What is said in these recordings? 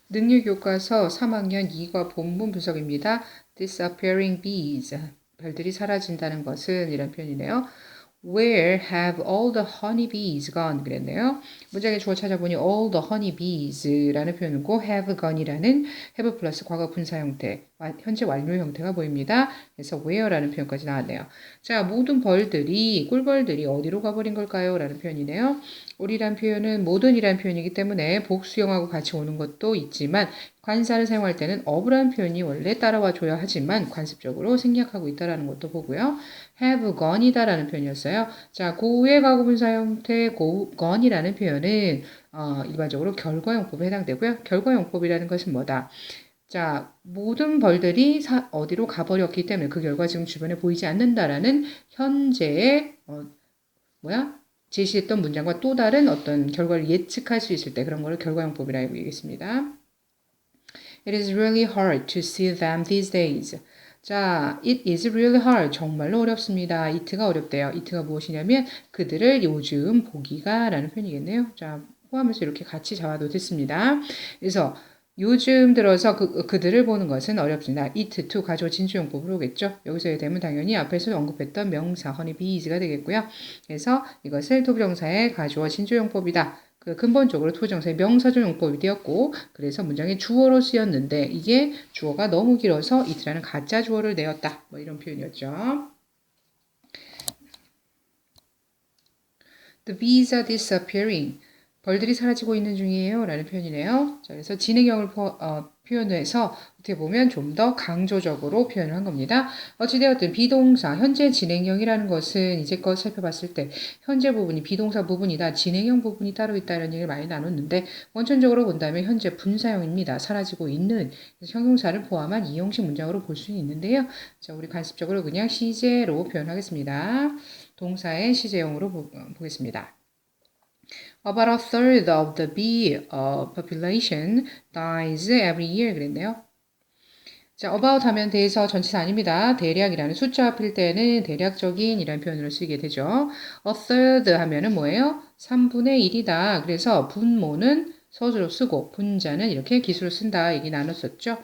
능력교과서 3학년 2과 본문 분석입니다. Disappearing bees. 별들이 사라진다는 것은 이런 표현이네요. Where have all the honey bees gone? 그랬네요. 문장의 주어 찾아보니 all the honey bees라는 표현이고 have gone이라는 have 플러스 과거 분사 형태, 현재 완료 형태가 보입니다. 그래서 where라는 표현까지 나왔네요. 자, 모든 벌들이, 꿀벌들이 어디로 가버린 걸까요? 라는 표현이네요. 우리란 표현은 모든이란 표현이기 때문에 복수형하고 같이 오는 것도 있지만 관사를 사용할 때는 of라는 표현이 원래 따라와 줘야 하지만 관습적으로 생략하고 있다는 것도 보고요. have gone이다라는 표현이었어요. 자, 고의 가구분사 형태 gone이라는 표현은 일반적으로 결과용법에 해당되고요. 결과용법이라는 것은 뭐다? 자, 모든 벌들이 어디로 가버렸기 때문에 그 결과 지금 주변에 보이지 않는다라는 현재의 제시했던 문장과 또 다른 어떤 결과를 예측할 수 있을 때 그런 거를 결과용법이라고 얘기했습니다. It is really hard to see them these days. 자, it is really hard. 정말로 어렵습니다. it가 어렵대요. it가 무엇이냐면 그들을 요즘 보기가 라는 표현이겠네요. 자, 포함해서 이렇게 같이 잡아도 됐습니다. 그래서 요즘 들어서 그들을 보는 것은 어렵습니다. it to 가주어 진주용법으로 오겠죠. 여기서의 되면 당연히 앞에서 언급했던 명사 honeybees가 되겠고요. 그래서 이것을 토부정사의 가주어 진주용법이다. 근본적으로 토부정사의 명사적 용법이 되었고 그래서 문장의 주어로 쓰였는데 이게 주어가 너무 길어서 it라는 가짜 주어를 내었다. 뭐 이런 표현이었죠. The bees are disappearing. 벌들이 사라지고 있는 중이에요. 라는 표현이네요. 자, 그래서 진행형을 표현해서 어떻게 보면 좀 더 강조적으로 표현을 한 겁니다. 어찌되었든 비동사, 현재 진행형이라는 것은 이제껏 살펴봤을 때 현재 부분이 비동사 부분이다. 진행형 부분이 따로 있다. 이런 얘기를 많이 나눴는데 원천적으로 본다면 현재 분사형입니다. 사라지고 있는 형용사를 포함한 이형식 문장으로 볼 수 있는데요. 자, 우리 관습적으로 그냥 시제로 표현하겠습니다. 동사의 시제형으로 보겠습니다. About a third of the bee population dies every year 그랬네요. 자, about 하면 대해서 전치사 아닙니다. 대략이라는 숫자 앞일 때는 대략적인 이라는 표현으로 쓰게 되죠. A third 하면은 뭐예요? 3분의 1이다. 그래서 분모는 서술로 쓰고 분자는 이렇게 기수로 쓴다. 얘기 나눴었죠.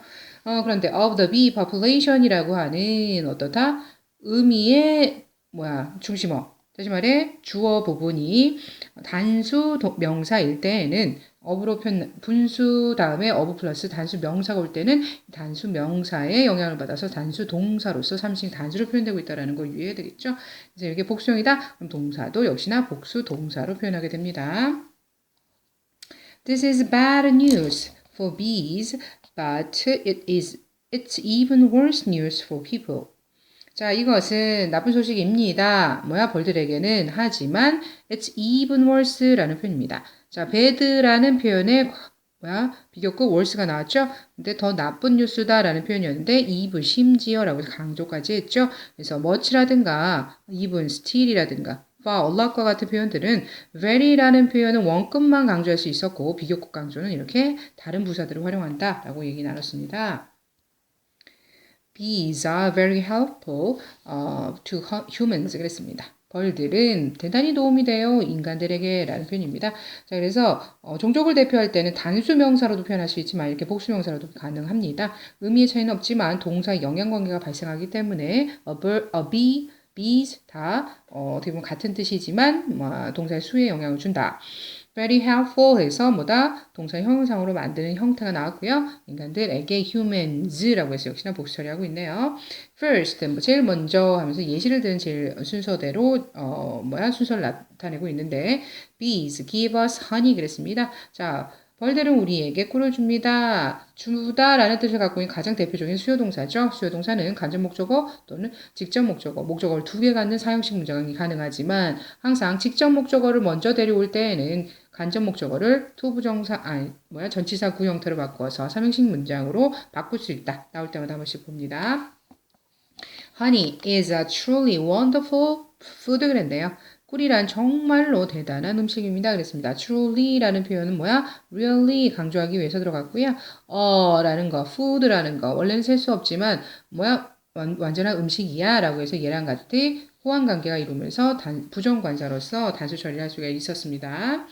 그런데 of the bee population이라고 하는 어떠다? 의미의 중심어. 다시 말해 주어 부분이 단수 명사일 때에는 어브로 분수 다음에 어브 플러스 단수 명사가 올 때는 단수 명사의 영향을 받아서 단수 동사로서 삼식 단수로 표현되고 있다는 걸 유의해야 되겠죠. 그래서 이게 복수형이다. 그럼 동사도 역시나 복수 동사로 표현하게 됩니다. This is bad news for bees, but it's even worse news for people. 자, 이것은 나쁜 소식입니다. 벌들에게는 하지만 it's even worse라는 표현입니다. 자, bad라는 표현에 비교급 worse가 나왔죠? 근데 더 나쁜 뉴스다라는 표현이었는데 even 심지어라고 해서 강조까지 했죠? 그래서 much라든가 even still이라든가 far, a lot과 같은 표현들은 very라는 표현은 원급만 강조할 수 있었고 비교급 강조는 이렇게 다른 부사들을 활용한다라고 얘기 나눴습니다. Bees are very helpful to humans 그랬습니다. 벌들은 대단히 도움이 돼요. 인간들에게 라는 표현입니다. 자, 그래서 종족을 대표할 때는 단수 명사로도 표현할 수 있지만 이렇게 복수 명사로도 가능합니다. 의미의 차이는 없지만 동사의 영향관계가 발생하기 때문에 a bee, bees 다 어떻게 보면 같은 뜻이지만 동사의 수에 영향을 준다. very helpful 해서 동사 형용사로 만드는 형태가 나왔고요. 인간들에게 humans라고 해서 역시나 복수 처리하고 있네요. first 제일 먼저 하면서 예시를 든 제일 순서대로 순서를 나타내고 있는데 bees give us honey 그랬습니다. 자, 벌들은 우리에게 꿀을 줍니다. 주다라는 뜻을 갖고 있는 가장 대표적인 수요동사죠. 수요동사는 간접 목적어 또는 직접 목적어, 목적어를 두 개 갖는 사형식 문장이 가능하지만 항상 직접 목적어를 먼저 데려올 때에는 간접 목적어를 전치사 구 형태로 바꿔서 삼형식 문장으로 바꿀 수 있다. 나올 때마다 한 번씩 봅니다. Honey is a truly wonderful food 그랬네요. 꿀이란 정말로 대단한 음식입니다. 그랬습니다. truly라는 표현은 really 강조하기 위해서 들어갔고요. 라는 거, food라는 거 원래는 셀 수 없지만 완전한 음식이야 라고 해서 얘랑 같이 호환관계가 이루면서 부정관사로서 단수 처리를 할 수가 있었습니다.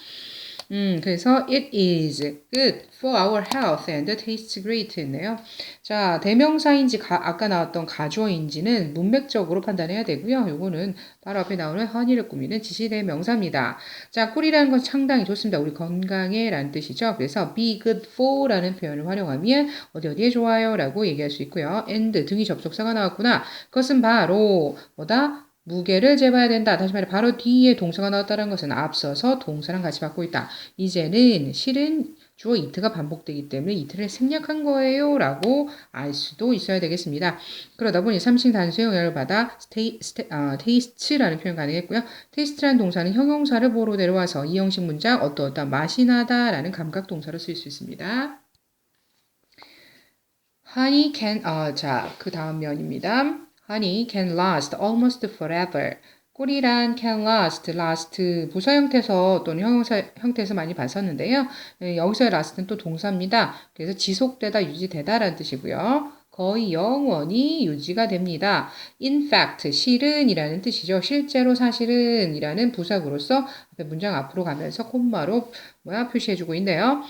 그래서 it is good for our health and tastes great 했네요. 자, 대명사인지 아까 나왔던 가주어인지는 문맥적으로 판단해야 되고요. 요거는 바로 앞에 나오는 honey를 꾸미는 지시대명사입니다. 자, 꿀이라는 건 상당히 좋습니다. 우리 건강에 라는 뜻이죠. 그래서 be good for 라는 표현을 활용하면 어디에 좋아요 라고 얘기할 수 있고요. and 등이 접속사가 나왔구나. 그것은 바로 뭐다? 무게를 재봐야 된다. 다시 말해 바로 뒤에 동사가 나왔다는 것은 앞서서 동사랑 같이 받고 있다. 이제는 실은 주어 이트가 반복되기 때문에 이트를 생략한 거예요 라고 알 수도 있어야 되겠습니다. 그러다 보니 3식 단수의 영향을 받아 테이스트라는 표현 가능했고요. 테이스트라는 동사는 형용사를 보러 내려와서 이 형식 문장 어떠어떠한 맛이 나다 라는 감각 동사로 쓸 수 있습니다. Honey can, 자, 그 다음 면입니다. Honey can last almost forever. 꿀이란 can last 부사 형태에서 또는 형용사 형태에서 많이 봤었는데요. 여기서의 last는 또 동사입니다. 그래서 지속되다, 유지되다 라는 뜻이고요. 거의 영원히 유지가 됩니다. In fact, 실은이라는 뜻이죠. 실제로 사실은이라는 부사구로서 문장 앞으로 가면서 콤마로 표시해주고 있네요.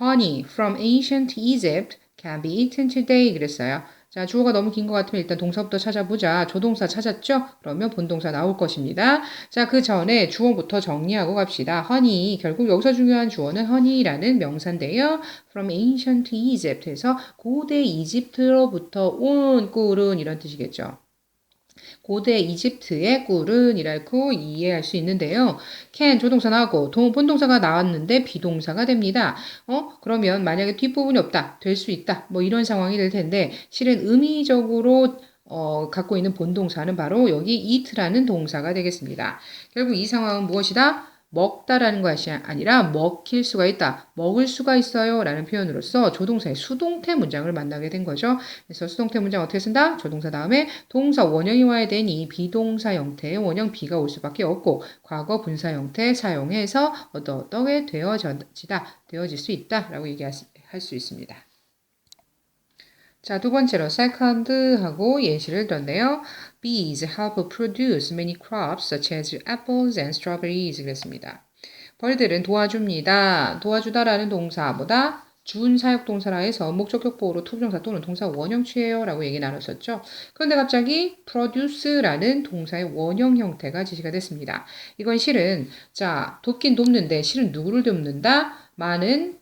Honey from ancient Egypt can be eaten today 그랬어요. 자, 주어가 너무 긴 것 같으면 일단 동사부터 찾아보자. 조동사 찾았죠? 그러면 본동사 나올 것입니다. 자, 그 전에 주어부터 정리하고 갑시다. honey, 결국 여기서 중요한 주어는 honey라는 명사인데요. from ancient Egypt에서 고대 이집트로부터 온 꿀은 이런 뜻이겠죠. 고대 이집트의 꿀은 이라고 이해할 수 있는데요. can 조동사 나오고 본동사가 나왔는데 비동사가 됩니다. 그러면 만약에 뒷부분이 없다, 될 수 있다, 뭐 이런 상황이 될 텐데 실은 의미적으로 갖고 있는 본동사는 바로 여기 eat라는 동사가 되겠습니다. 결국 이 상황은 무엇이다? 먹다라는 것이 아니라 먹힐 수가 있다, 먹을 수가 있어요 라는 표현으로서 조동사의 수동태 문장을 만나게 된 거죠. 그래서 수동태 문장 어떻게 쓴다? 조동사 다음에 동사 원형이 와야 되니 비동사 형태의 원형 be가 올 수밖에 없고 과거 분사 형태 사용해서 어떻게 되어질 수 있다 라고 얘기할 수 있습니다. 자, 두 번째로 second 하고 예시를 들었네요. Bees help produce many crops such as apples and strawberries 그랬습니다. 벌들은 도와줍니다. 도와주다라는 동사보다 준 사역 동사라 해서 목적격 보호로 투부정사 또는 동사 원형 취해요 라고 얘기 나눴었죠. 그런데 갑자기 produce라는 동사의 원형 형태가 지시가 됐습니다. 이건 실은 자, 돕긴 돕는데 실은 누구를 돕는다? 많은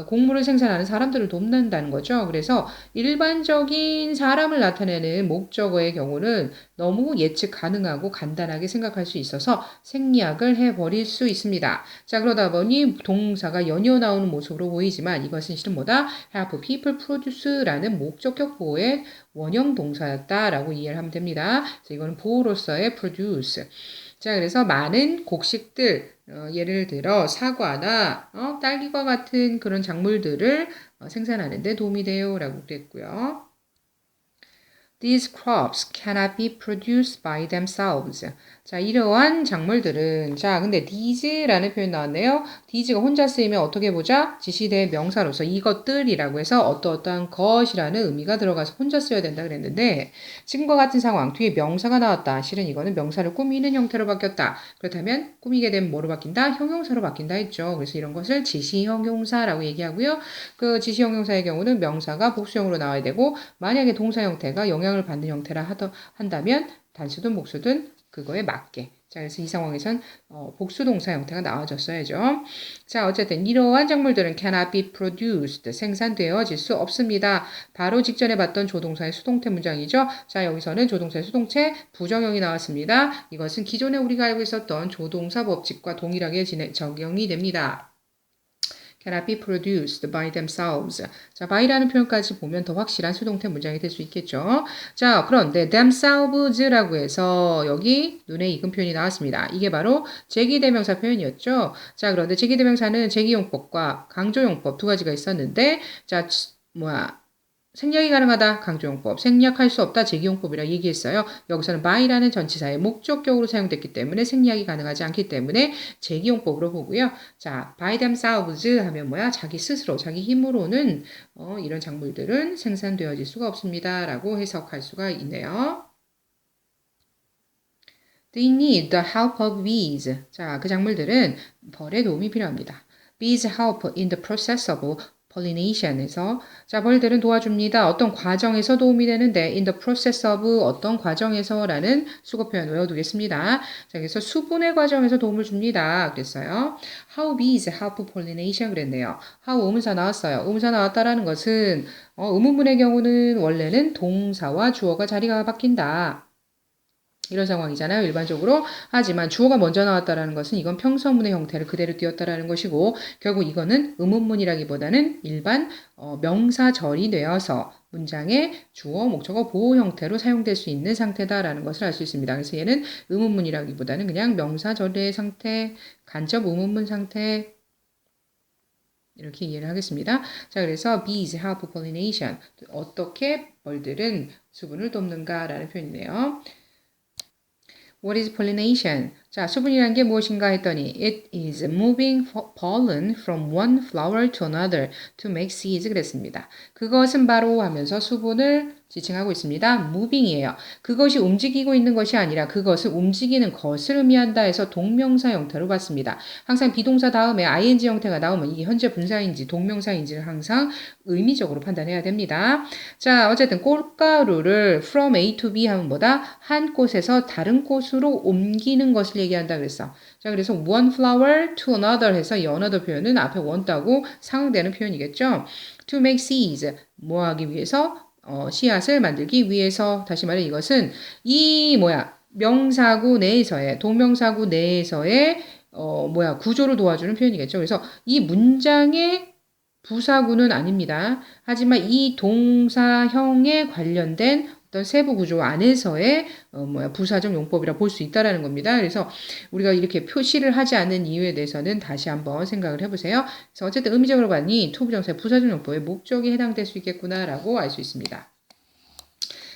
곡물을 생산하는 사람들을 돕는다는 거죠. 그래서 일반적인 사람을 나타내는 목적어의 경우는 너무 예측 가능하고 간단하게 생각할 수 있어서 생략을 해버릴 수 있습니다. 자, 그러다 보니 동사가 연이어 나오는 모습으로 보이지만 이것은 실은 뭐다? help people produce라는 목적격 보호의 원형 동사였다라고 이해를 하면 됩니다. 그래서 이거는 보호로서의 produce. 자, 그래서 많은 곡식들, 예를 들어 사과나 딸기과 같은 그런 작물들을 생산하는 데 도움이 돼요 라고 그랬고요. These crops cannot be produced by themselves. 자, 이러한 작물들은 근데 these라는 표현 나왔네요. these가 혼자 쓰이면 어떻게 보자? 지시대 명사로서 이것들이라고 해서 어떠어떠한 것이라는 의미가 들어가서 혼자 쓰여야 된다 그랬는데 지금과 같은 상황 뒤에 명사가 나왔다. 실은 이거는 명사를 꾸미는 형태로 바뀌었다. 그렇다면 꾸미게 되면 뭐로 바뀐다? 형용사로 바뀐다 했죠. 그래서 이런 것을 지시형용사라고 얘기하고요. 그 지시형용사의 경우는 명사가 복수형으로 나와야 되고 만약에 동사 형태가 영향을 받는 형태라 한다면 단수든 복수든 그거에 맞게. 자, 그래서 이 상황에선 복수동사 형태가 나와줬어야죠. 자, 어쨌든 이러한 작물들은 cannot be produced, 생산되어질 수 없습니다. 바로 직전에 봤던 조동사의 수동태 문장이죠. 자, 여기서는 조동사의 수동태 부정형이 나왔습니다. 이것은 기존에 우리가 알고 있었던 조동사 법칙과 동일하게 적용이 됩니다. cannot be produced by themselves. 자, by라는 표현까지 보면 더 확실한 수동태 문장이 될 수 있겠죠. 자, 그런데 themselves라고 해서 여기 눈에 익은 표현이 나왔습니다. 이게 바로 제기대명사 표현이었죠. 자, 그런데 제기대명사는 제기용법과 강조용법 두 가지가 있었는데, 자, 생략이 가능하다. 강조용법. 생략할 수 없다. 제기용법이라 얘기했어요. 여기서는 by라는 전치사의 목적격으로 사용됐기 때문에 생략이 가능하지 않기 때문에 제기용법으로 보고요. 자, by themselves 하면 자기 스스로, 자기 힘으로는 이런 작물들은 생산되어질 수가 없습니다. 라고 해석할 수가 있네요. They need the help of bees. 자, 그 작물들은 벌의 도움이 필요합니다. Bees help in the process of pollination에서 자 벌들은 도와줍니다. 어떤 과정에서 도움이 되는데 in the process of 어떤 과정에서라는 수거 표현 외워두겠습니다. 자 그래서 수분의 과정에서 도움을 줍니다. 그랬어요. How bees help pollination 그랬네요. How 의문사 나왔어요. 의문사 나왔다라는 것은 의문문의 경우는 원래는 동사와 주어가 자리가 바뀐다. 이런 상황이잖아요. 일반적으로. 하지만 주어가 먼저 나왔다라는 것은 이건 평서문의 형태를 그대로 띄웠다라는 것이고 결국 이거는 의문문이라기보다는 일반 명사절이 되어서 문장의 주어, 목적어, 보호 형태로 사용될 수 있는 상태다라는 것을 알 수 있습니다. 그래서 얘는 의문문이라기보다는 그냥 명사절의 상태, 간접 의문문 상태 이렇게 이해를 하겠습니다. 자, 그래서 bees help pollination. 어떻게 벌들은 수분을 돕는가라는 표현이네요. What is pollination? 자, 수분이란 게 무엇인가 했더니 It is moving pollen from one flower to another to make seeds 그랬습니다. 그것은 바로 하면서 수분을 지칭하고 있습니다. moving이에요. 그것이 움직이고 있는 것이 아니라 그것을 움직이는 것을 의미한다 해서 동명사 형태로 봤습니다. 항상 비동사 다음에 ing 형태가 나오면 이게 현재 분사인지 동명사인지를 항상 의미적으로 판단해야 됩니다. 자, 어쨌든 꽃가루를 from A to B 하면 뭐다? 한 꽃에서 다른 꽃으로 옮기는 것을 얘기한다 그랬어. 자, 그래서 one flower to another 해서 이 another 표현은 앞에 one 따고 상응되는 표현이겠죠. To make seeds, 뭐 하기 위해서? 씨앗을 만들기 위해서 다시 말해 이것은 이 명사구 내에서의 동명사구 내에서의 구조를 도와주는 표현이겠죠. 그래서 이 문장의 부사구는 아닙니다. 하지만 이 동사형에 관련된 어떤 세부 구조 안에서의 부사적 용법이라 볼 수 있다라는 겁니다. 그래서 우리가 이렇게 표시를 하지 않는 이유에 대해서는 다시 한번 생각을 해보세요. 그래서 어쨌든 의미적으로 봤니 투부정사의 부사적 용법의 목적이 해당될 수 있겠구나라고 알 수 있습니다.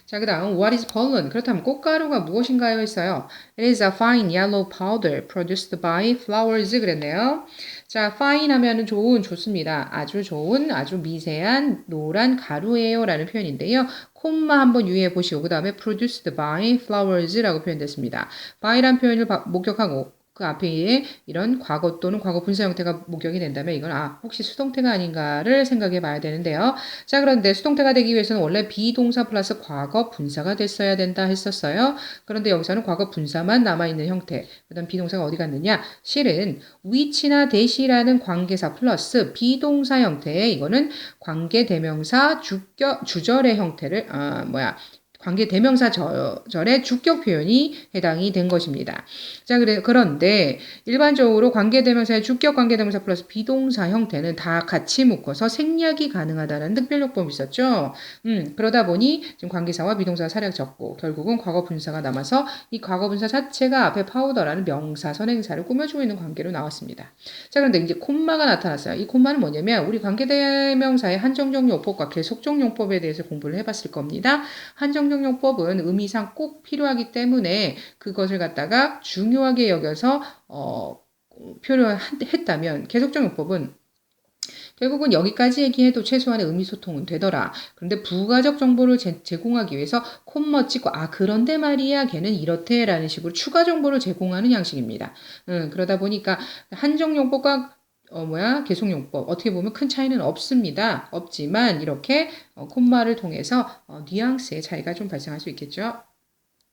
자, 그 다음 What is pollen? 그렇다면 꽃가루가 무엇인가요? 했어요. It is a fine yellow powder produced by flowers 그랬네요. 자, fine 하면은 좋습니다. 아주 좋은, 아주 미세한 노란 가루예요 라는 표현인데요. 콤마 한번 유의해 보시고 그 다음에 produced by flowers라고 표현됐습니다. by란 표현을 목격하고 그 앞에 이런 과거 또는 과거 분사 형태가 목격이 된다면 이건 혹시 수동태가 아닌가를 생각해 봐야 되는데요. 자, 그런데 수동태가 되기 위해서는 원래 비동사 플러스 과거 분사가 됐어야 된다 했었어요. 그런데 여기서는 과거 분사만 남아있는 형태. 그 다음 비동사가 어디 갔느냐? 실은 which나 that이라는 관계사 플러스 비동사 형태의 이거는 관계대명사 주절의 형태를 관계 대명사절의 주격 표현이 해당이 된 것입니다. 자, 그런데 일반적으로 관계 대명사의 주격 관계 대명사 플러스 비동사 형태는 다 같이 묶어서 생략이 가능하다는 특별요법이 있었죠. 그러다 보니 지금 관계사와 비동사가 사략 적고 결국은 과거 분사가 남아서 이 과거 분사 자체가 앞에 파우더라는 명사 선행사를 꾸며주고 있는 관계로 나왔습니다. 자, 그런데 이제 콤마가 나타났어요. 이 콤마는 뭐냐면 우리 관계 대명사의 한정적 용법과 계속적 용법에 대해서 공부를 해봤을 겁니다. 한정적 용법은 의미상 꼭 필요하기 때문에 그것을 갖다가 중요하게 여겨서 표현했다면 계속적 용법은 결국은 여기까지 얘기해도 최소한의 의미 소통은 되더라. 그런데 부가적 정보를 제공하기 위해서 콤마 찍고 그런데 말이야 걔는 이렇대 라는 식으로 추가 정보를 제공하는 양식입니다. 그러다 보니까 한정용법과 계속용법 어떻게 보면 큰 차이는 없습니다. 없지만 이렇게 콤마를 통해서 뉘앙스의 차이가 좀 발생할 수 있겠죠.